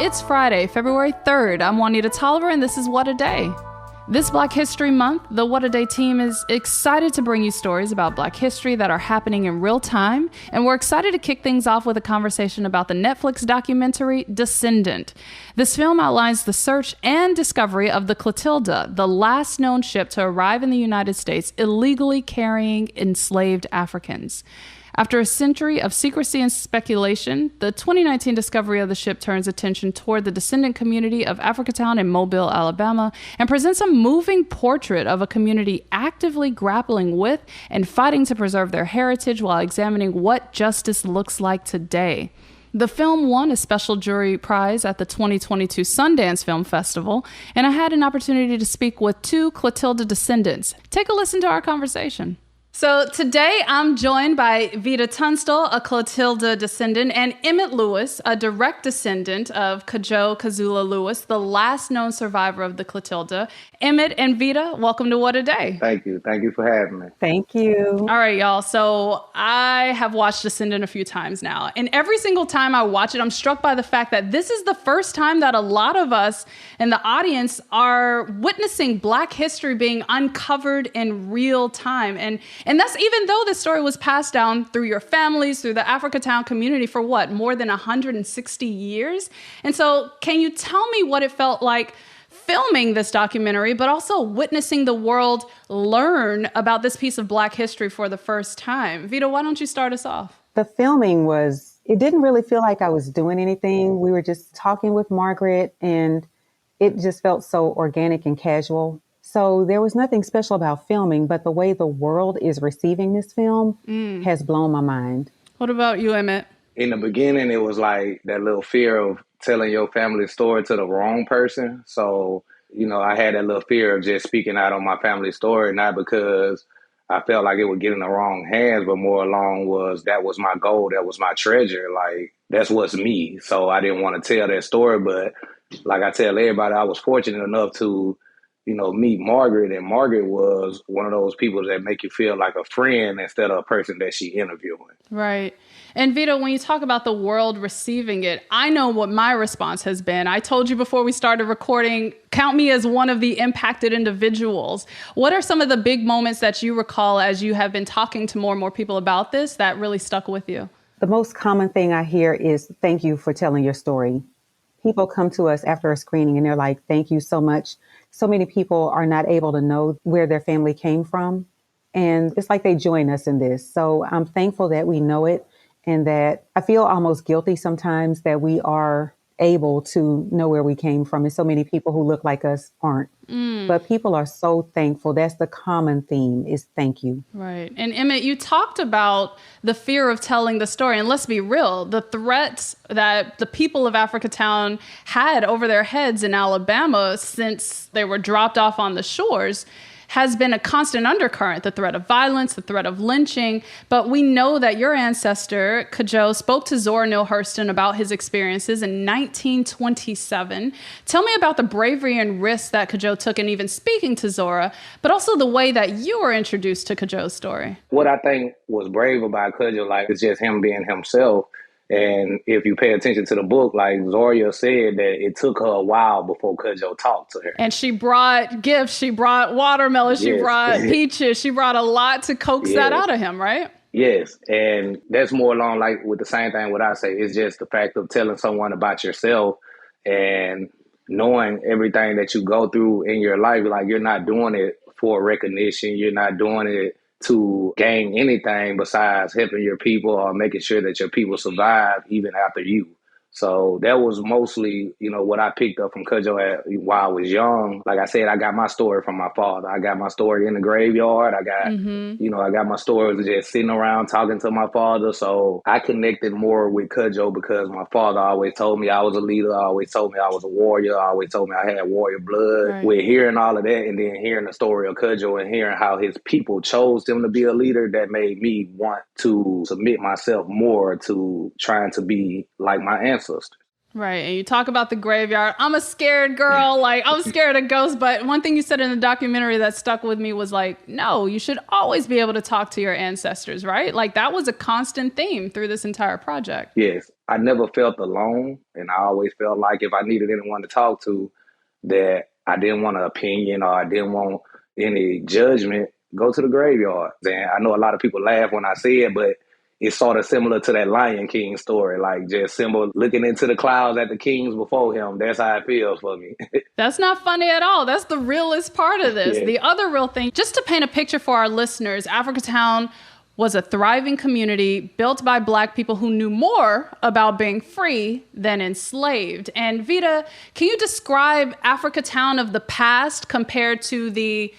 It's Friday, February 3rd. I'm Juanita Tolliver, and this is What a Day. This Black History Month, the What a Day team is excited to bring you stories about Black history that are happening in real time, and we're excited to kick things off with a conversation about the Netflix documentary Descendant. This film outlines the search and discovery of the Clotilda, the last known ship to arrive in the United States illegally carrying enslaved Africans. After a century of secrecy and speculation, the 2019 discovery of the ship turns attention toward the descendant community of Africatown in Mobile, Alabama, and presents a moving portrait of a community actively grappling with and fighting to preserve their heritage while examining what justice looks like today. The film won a special jury prize at the 2022 Sundance Film Festival, and I had an opportunity to speak with two Clotilda descendants. Take a listen to our conversation. So today I'm joined by Veda Tunstall, a Clotilda descendant, and Emmett Lewis, a direct descendant of Kajo Kazula Lewis, the last known survivor of the Clotilda. Emmett and Veda, welcome to What a Day. Thank you. Thank you for having me. Thank you. All right, y'all. So I have watched Descendant a few times now, and every single time I watch it, I'm struck by the fact that this is the first time that a lot of us in the audience are witnessing Black history being uncovered in real time. And that's even though this story was passed down through your families, through the Africatown community for what, more than 160 years? And so can you tell me what it felt like filming this documentary, but also witnessing the world learn about this piece of Black history for the first time? Veda, why don't you start us off? The filming it didn't really feel like I was doing anything. We were just talking with Margaret and it just felt so organic and casual. So there was nothing special about filming, but the way the world is receiving this film has blown my mind. What about you, Emmett? In the beginning, it was like that little fear of telling your family story to the wrong person. So, I had that little fear of just speaking out on my family story, not because I felt like it would get in the wrong hands, but more along that was my goal. That was my treasure. Like, that's what's me. So I didn't want to tell that story. But like I tell everybody, I was fortunate enough to meet Margaret, and Margaret was one of those people that make you feel like a friend instead of a person that she interviewing. Right. And Veda, when you talk about the world receiving it, I know what my response has been. I told you before we started recording, count me as one of the impacted individuals. What are some of the big moments that you recall as you have been talking to more and more people about this that really stuck with you? The most common thing I hear is, thank you for telling your story. People come to us after a screening and they're like, thank you so much. So many people are not able to know where their family came from. And it's like they join us in this. So I'm thankful that we know it, and that I feel almost guilty sometimes that we are able to know where we came from. And so many people who look like us aren't. But people are so thankful. That's the common theme, is thank you. Right. And Emmett, you talked about the fear of telling the story. And let's be real, the threats that the people of Africatown had over their heads in Alabama since they were dropped off on the shores has been a constant undercurrent, the threat of violence, the threat of lynching. But we know that your ancestor, Kajo, spoke to Zora Neale Hurston about his experiences in 1927. Tell me about the bravery and risk that Kajo took in even speaking to Zora, but also the way that you were introduced to Kajo's story. What I think was brave about Kajo, it's just him being himself. And if you pay attention to the book, like Zoria said, that it took her a while before Kajo talked to her. And she brought gifts. She brought watermelon. She brought peaches. She brought a lot to coax that out of him, right? Yes. And that's more along like with the same thing what I say. It's just the fact of telling someone about yourself and knowing everything that you go through in your life. Like, you're not doing it for recognition. You're not doing it to gain anything besides helping your people or making sure that your people survive even after you. So that was mostly, what I picked up from Kajo while I was young. Like I said, I got my story from my father. I got my story in the graveyard. I got, I got my stories just sitting around talking to my father. So I connected more with Kajo because my father always told me I was a leader. Always told me I was a warrior. Always told me I had warrior blood. Right. With hearing all of that and then hearing the story of Kajo and hearing how his people chose him to be a leader, that made me want to submit myself more to trying to be like my ancestors. Right. And you talk about the graveyard. I'm a scared girl. Like, I'm scared of ghosts. But one thing you said in the documentary that stuck with me was like, no, you should always be able to talk to your ancestors, right? Like, that was a constant theme through this entire project. Yes, I never felt alone, and I always felt like if I needed anyone to talk to, that I didn't want an opinion or I didn't want any judgment, go to the graveyard. And I know a lot of people laugh when I say it, but it's sort of similar to that Lion King story, like just Simba looking into the clouds at the kings before him. That's how it feels for me. That's not funny at all. That's the realest part of this. Yeah. The other real thing, just to paint a picture for our listeners, Africatown was a thriving community built by Black people who knew more about being free than enslaved. And Veda, can you describe Africatown of the past compared to the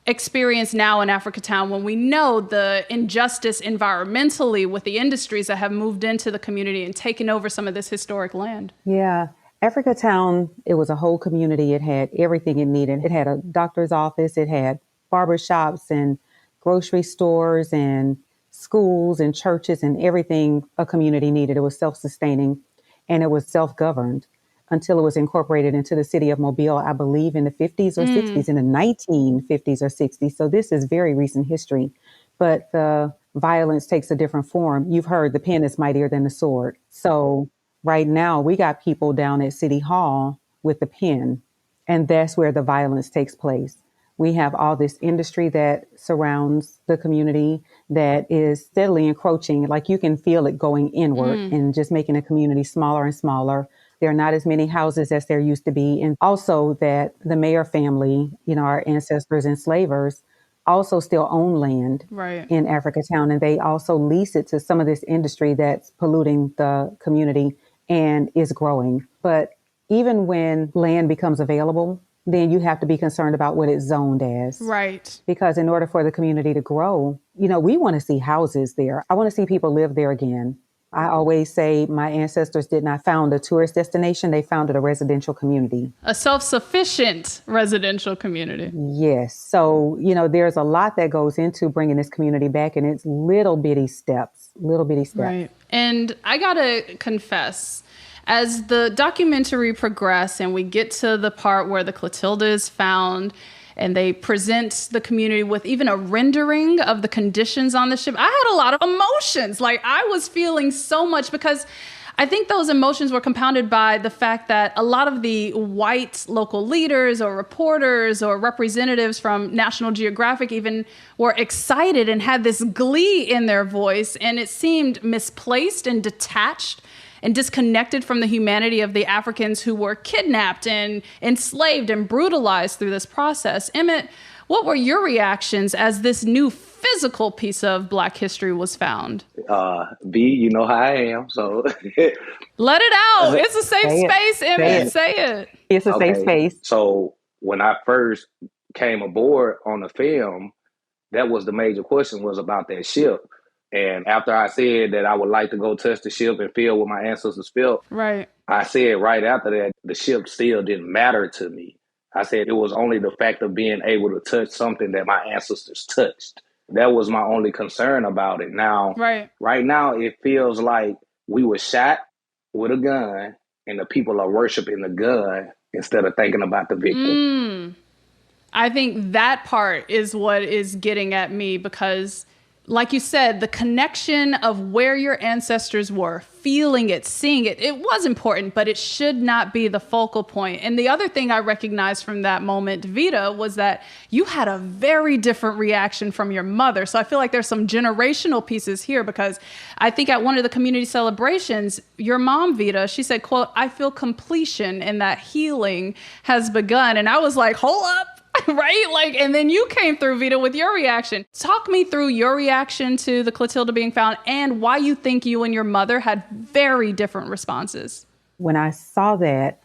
experience now in Africatown when we know the injustice environmentally with the industries that have moved into the community and taken over some of this historic land? Yeah. Africatown, it was a whole community. It had everything it needed. It had a doctor's office. It had barbershops and grocery stores and schools and churches and everything a community needed. It was self-sustaining and it was self-governed until it was incorporated into the city of Mobile, I believe in the 50s or 60s, in the 1950s or 60s. So this is very recent history, but the violence takes a different form. You've heard the pen is mightier than the sword. So right now we got people down at City Hall with the pen, and that's where the violence takes place. We have all this industry that surrounds the community that is steadily encroaching. Like you can feel it going inward and just making the community smaller and smaller. There are not as many houses as there used to be. And also that the Mayer family, you know, our ancestors enslavers, also still own land in Africatown. And they also lease it to some of this industry that's polluting the community and is growing. But even when land becomes available, then you have to be concerned about what it's zoned as. Right. Because in order for the community to grow, you know, we want to see houses there. I want to see people live there again. I always say my ancestors did not found a tourist destination. They founded a residential community. A self-sufficient residential community. Yes. So, you know, there's a lot that goes into bringing this community back, and it's little bitty steps. Right. And I got to confess, as the documentary progresses and we get to the part where the Clotilda is found and they present the community with even a rendering of the conditions on the ship, I had a lot of emotions. Like I was feeling so much because I think those emotions were compounded by the fact that a lot of the white local leaders or reporters or representatives from National Geographic even were excited and had this glee in their voice. And it seemed misplaced and detached and disconnected from the humanity of the Africans who were kidnapped and enslaved and brutalized through this process. Emmett, what were your reactions as this new physical piece of Black history was found? B, you know how I am, so let it out. It's a safe space, Emmett. Say it. It's a safe space. So when I first came aboard on the film, that was the major question, was about that ship. And after I said that I would like to go touch the ship and feel what my ancestors felt, I said right after that, the ship still didn't matter to me. I said it was only the fact of being able to touch something that my ancestors touched. That was my only concern about it. Now, right now, it feels like we were shot with a gun and the people are worshiping the gun instead of thinking about the victim. I think that part is what is getting at me because, like you said, the connection of where your ancestors were, feeling it, seeing it, it was important, but it should not be the focal point. And the other thing I recognized from that moment, Veda, was that you had a very different reaction from your mother. So I feel like there's some generational pieces here because I think at one of the community celebrations, your mom, Veda, she said, quote, "I feel completion and that healing has begun." And I was like, hold up. Right? Like, and then you came through, Veda, with your reaction. Talk me through your reaction to the Clotilda being found and why you think you and your mother had very different responses. When I saw that,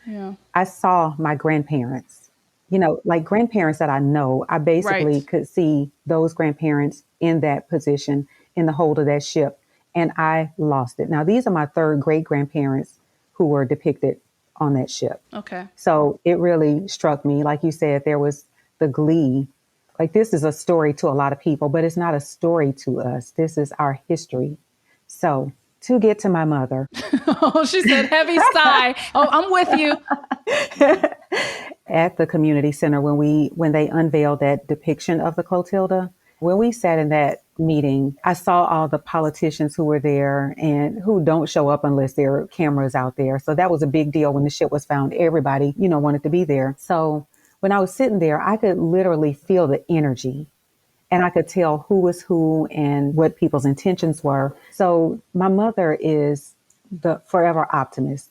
I saw my grandparents, you know, like grandparents that I know. I basically could see those grandparents in that position in the hold of that ship, and I lost it. Now, these are my third great grandparents who were depicted on that ship. Okay. So it really struck me. Like you said, there was the glee. Like this is a story to a lot of people, but it's not a story to us. This is our history. So to get to my mother. Oh, she said heavy sigh. Oh, I'm with you. At the community center, when they unveiled that depiction of the Clotilda, when we sat in that meeting, I saw all the politicians who were there and who don't show up unless there are cameras out there. So that was a big deal when the ship was found. Everybody, wanted to be there. So when I was sitting there, I could literally feel the energy. And I could tell who was who and what people's intentions were. So my mother is the forever optimist.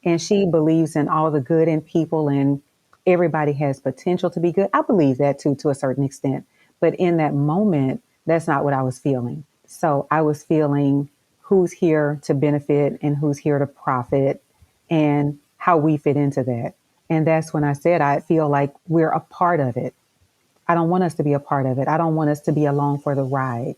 And she believes in all the good in people and everybody has potential to be good. I believe that too, to a certain extent. But in that moment, that's not what I was feeling. So I was feeling who's here to benefit and who's here to profit and how we fit into that. And that's when I said, I feel like we're a part of it. I don't want us to be a part of it. I don't want us to be along for the ride.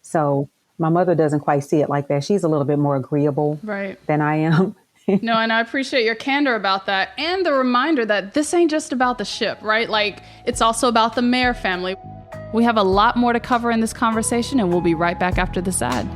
So my mother doesn't quite see it like that. She's a little bit more agreeable than I am. No, and I appreciate your candor about that and the reminder that this ain't just about the ship, right? Like, it's also about the Mayer family. We have a lot more to cover in this conversation, and we'll be right back after this ad.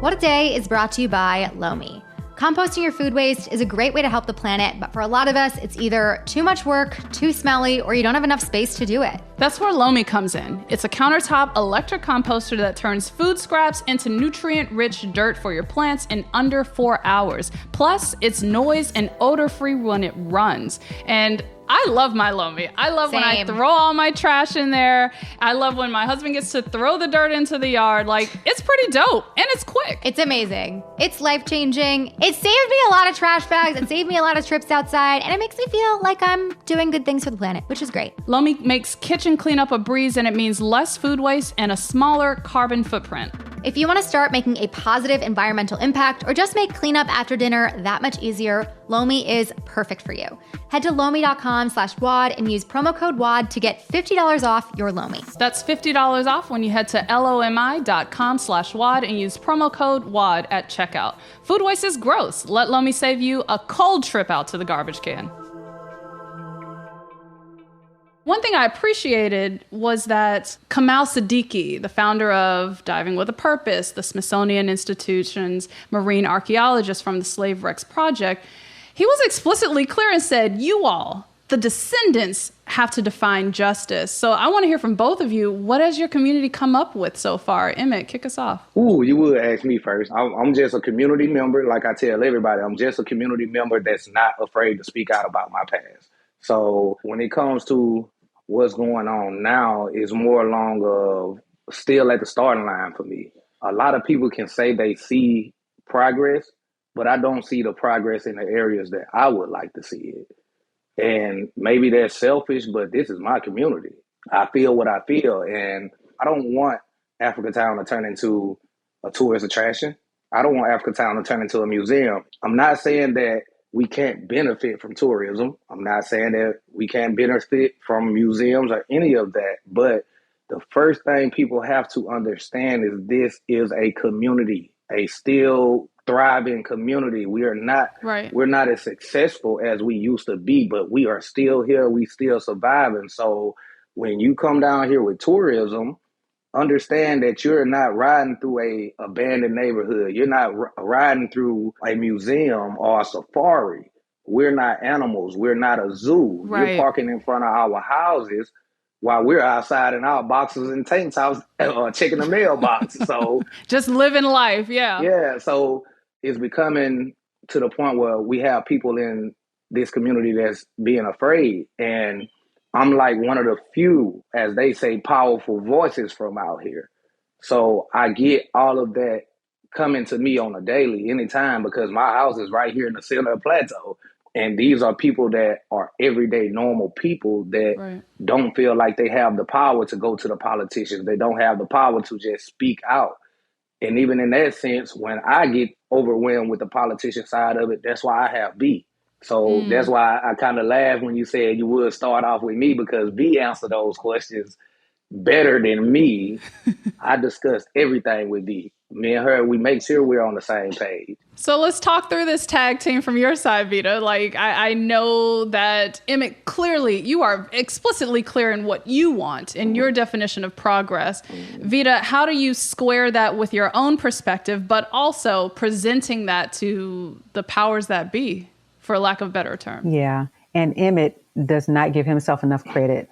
What a Day is brought to you by Lomi. Composting your food waste is a great way to help the planet, but for a lot of us, it's either too much work, too smelly, or you don't have enough space to do it. That's where Lomi comes in. It's a countertop electric composter that turns food scraps into nutrient-rich dirt for your plants in under 4 hours. Plus, it's noise and odor-free when it runs. And I love my Lomi. I love when I throw all my trash in there. I love when my husband gets to throw the dirt into the yard. Like, it's pretty dope and it's quick. It's amazing. It's life-changing. It saved me a lot of trash bags. It saved me a lot of trips outside. And it makes me feel like I'm doing good things for the planet, which is great. Lomi makes kitchen cleanup a breeze, and it means less food waste and a smaller carbon footprint. If you want to start making a positive environmental impact or just make cleanup after dinner that much easier, Lomi is perfect for you. Head to lomi.com/WAD and use promo code WAD to get $50 off your Lomi. That's $50 off when you head to lomi.com/WAD and use promo code WAD at checkout. Food waste is gross. Let Lomi save you a cold trip out to the garbage can. One thing I appreciated was that Kamal Siddiqui, the founder of Diving with a Purpose, the Smithsonian Institution's marine archaeologist from the Slave Wrecks Project, he was explicitly clear and said, you all, the descendants, have to define justice. So I want to hear from both of you. What has your community come up with so far? Emmett, kick us off. Ooh, you would ask me first. I'm just a community member. Like I tell everybody, I'm just a community member that's not afraid to speak out about my past. So when it comes to what's going on now, is more along of still at the starting line for me. A lot of people can say they see progress, but I don't see the progress in the areas that I would like to see it. And maybe that's selfish, but this is my community. I feel what I feel, and I don't want Africa Town to turn into a tourist attraction. I don't want Africa Town to turn into a museum. I'm not saying that we can't benefit from tourism. I'm not saying that we can't benefit from museums or any of that. But the first thing people have to understand is this is a community, a still thriving community. We're not as successful as we used to be, but we are still here. We still surviving. So when you come down here with tourism, understand that you're not riding through a abandoned neighborhood. You're not riding through a museum or a safari. We're not animals. We're not a zoo. You're parking in front of our houses while we're outside in our boxes and tank tops checking the mailbox. So just living life. Yeah. Yeah. So it's becoming to the point where we have people in this community that's being afraid. And I'm like one of the few, as they say, powerful voices from out here. So I get all of that coming to me on a daily, anytime, because my house is right here in the center of the plateau. And these are people that are everyday normal people that don't feel like they have the power to go to the politicians. They don't have the power to just speak out. And even in that sense, when I get overwhelmed with the politician side of it, that's why I have B. So that's why I kind of laughed when you said you would start off with me, because B answered those questions better than me. I discussed everything with B. me and her, we make sure we're on the same page. So let's talk through this tag team from your side, Veda. Like, I know that Emmett, clearly, you are explicitly clear in what you want in your definition of progress. Veda, how do you square that with your own perspective, but also presenting that to the powers that be, for lack of a better term? Yeah. And Emmett does not give himself enough credit.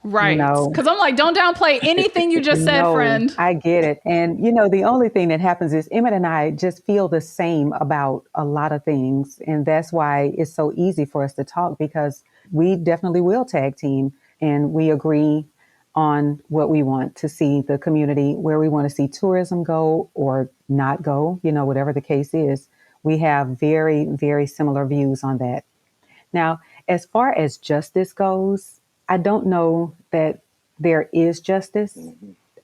Right. Because I'm like, don't downplay anything you just said, friend. I get it. And, the only thing that happens is Emmett and I just feel the same about a lot of things. And that's why it's so easy for us to talk, because we definitely will tag team and we agree on what we want to see the community, where we want to see tourism go or not go, whatever the case is. We have very, very similar views on that. Now, as far as justice goes, I don't know that there is justice.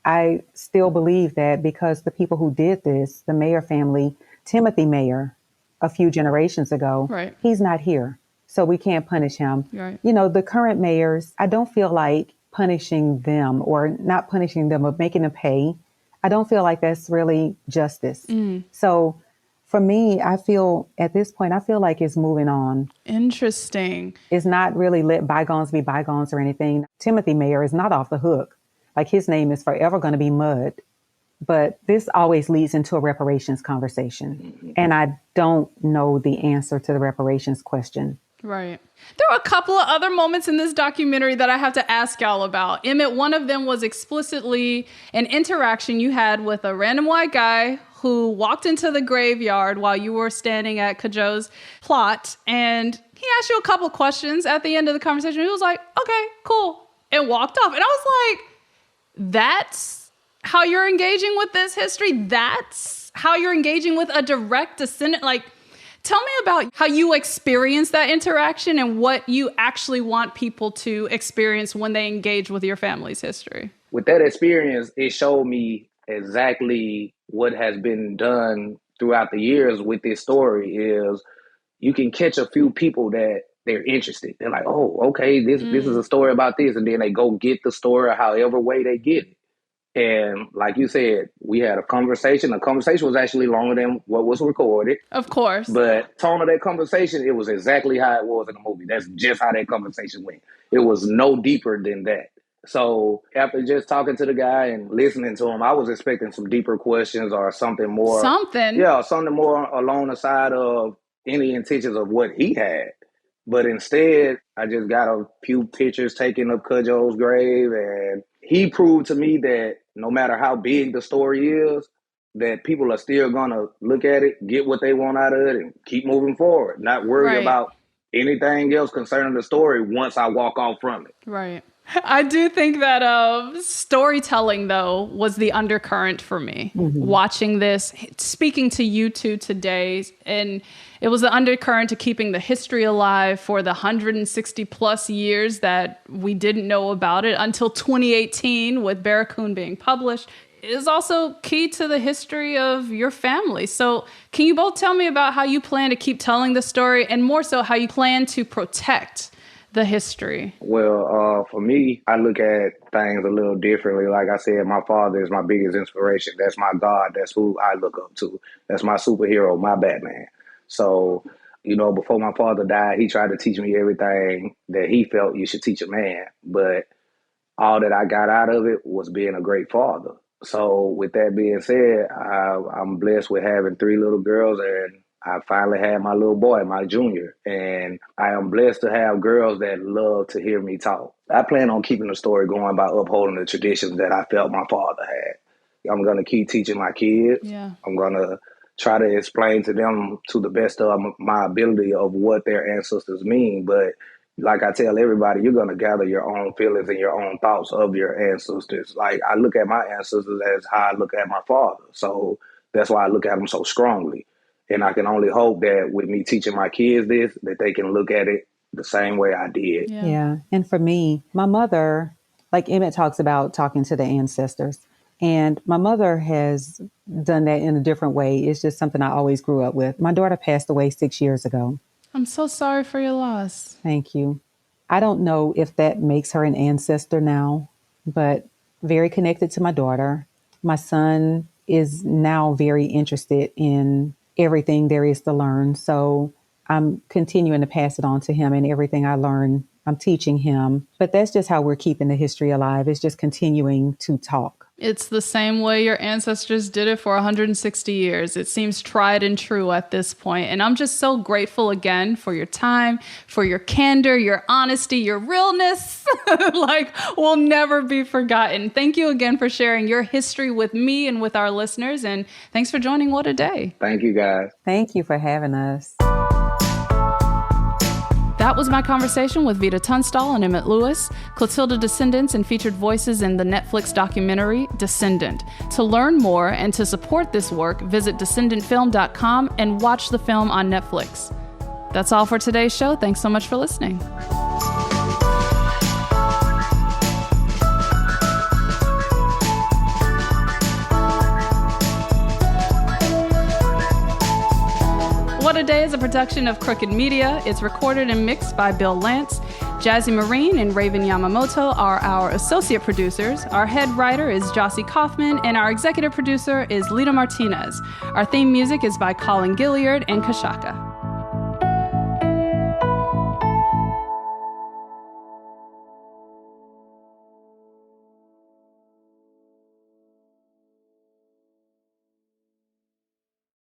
I still believe that because the people who did this, the Mayer family, Timothy Mayer, a few generations ago, right, he's not here. So we can't punish him. Right. The current mayors, I don't feel like punishing them or not punishing them or making them pay. I don't feel like that's really justice. So for me, I feel at this point, I feel like it's moving on. Interesting. It's not really let bygones be bygones or anything. Timothy Mayer is not off the hook. Like, his name is forever going to be mud. But this always leads into a reparations conversation. And I don't know the answer to the reparations question. Right. There were a couple of other moments in this documentary that I have to ask y'all about. Emmett, one of them was explicitly an interaction you had with a random white guy who walked into the graveyard while you were standing at Kajo's plot. And he asked you a couple questions at the end of the conversation. He was like, okay, cool, and walked off. And I was like, that's how you're engaging with this history? That's how you're engaging with a direct descendant? Like, tell me about how you experience that interaction and what you actually want people to experience when they engage with your family's history. With that experience, it showed me exactly what has been done throughout the years with this story. Is you can catch a few people that they're interested. They're like, oh, okay, this is a story about this. And then they go get the story however way they get it. And like you said, we had a conversation. The conversation was actually longer than what was recorded. Of course. But tone of that conversation, it was exactly how it was in the movie. That's just how that conversation went. It was no deeper than that. So after just talking to the guy and listening to him, I was expecting some deeper questions or something more. Something more along the side of any intentions of what he had. But instead, I just got a few pictures taken of Kajo's grave, and he proved to me that no matter how big the story is, that people are still going to look at it, get what they want out of it, and keep moving forward, not worry about anything else concerning the story once I walk off from it. Right. I do think that storytelling, though, was the undercurrent for me. Watching this, speaking to you two today, and it was the undercurrent to keeping the history alive for the 160 plus years that we didn't know about it until 2018 with Barracoon being published. It is also key to the history of your family. So can you both tell me about how you plan to keep telling the story, and more so how you plan to protect the history? Well, for me, I look at things a little differently. Like I said, my father is my biggest inspiration. That's my God. That's who I look up to. That's my superhero, my Batman. So, before my father died, he tried to teach me everything that he felt you should teach a man. But all that I got out of it was being a great father. So with that being said, I'm blessed with having 3 little girls, and I finally had my little boy, my junior, and I am blessed to have girls that love to hear me talk. I plan on keeping the story going by upholding the traditions that I felt my father had. I'm going to keep teaching my kids. Yeah. I'm going to try to explain to them to the best of my ability of what their ancestors mean. But like I tell everybody, you're going to gather your own feelings and your own thoughts of your ancestors. Like, I look at my ancestors as how I look at my father. So that's why I look at them so strongly. And I can only hope that with me teaching my kids this, that they can look at it the same way I did. Yeah. And for me, my mother, like Emmett talks about talking to the ancestors, and my mother has done that in a different way. It's just something I always grew up with. My daughter passed away 6 years ago. I'm so sorry for your loss. Thank you. I don't know if that makes her an ancestor now, but very connected to my daughter. My son is now very interested in everything there is to learn. So I'm continuing to pass it on to him, and everything I learn, I'm teaching him. But that's just how we're keeping the history alive. It's just continuing to talk. It's the same way your ancestors did it for 160 years. It seems tried and true at this point. And I'm just so grateful again for your time, for your candor, your honesty, your realness. Like, will never be forgotten. Thank you again for sharing your history with me and with our listeners. And thanks for joining What a Day. Thank you, guys. Thank you for having us. That was my conversation with Veda Tunstall and Emmett Lewis, Clotilda Descendants, and featured voices in the Netflix documentary Descendant. To learn more and to support this work, visit descendantfilm.com and watch the film on Netflix. That's all for today's show. Thanks so much for listening. What a Day is a production of Crooked Media. It's recorded and mixed by Bill Lance. Jazzy Marine and Raven Yamamoto are our associate producers. Our head writer is Jossie Kaufman, and our executive producer is Lita Martinez. Our theme music is by Colin Gilliard and Kashaka.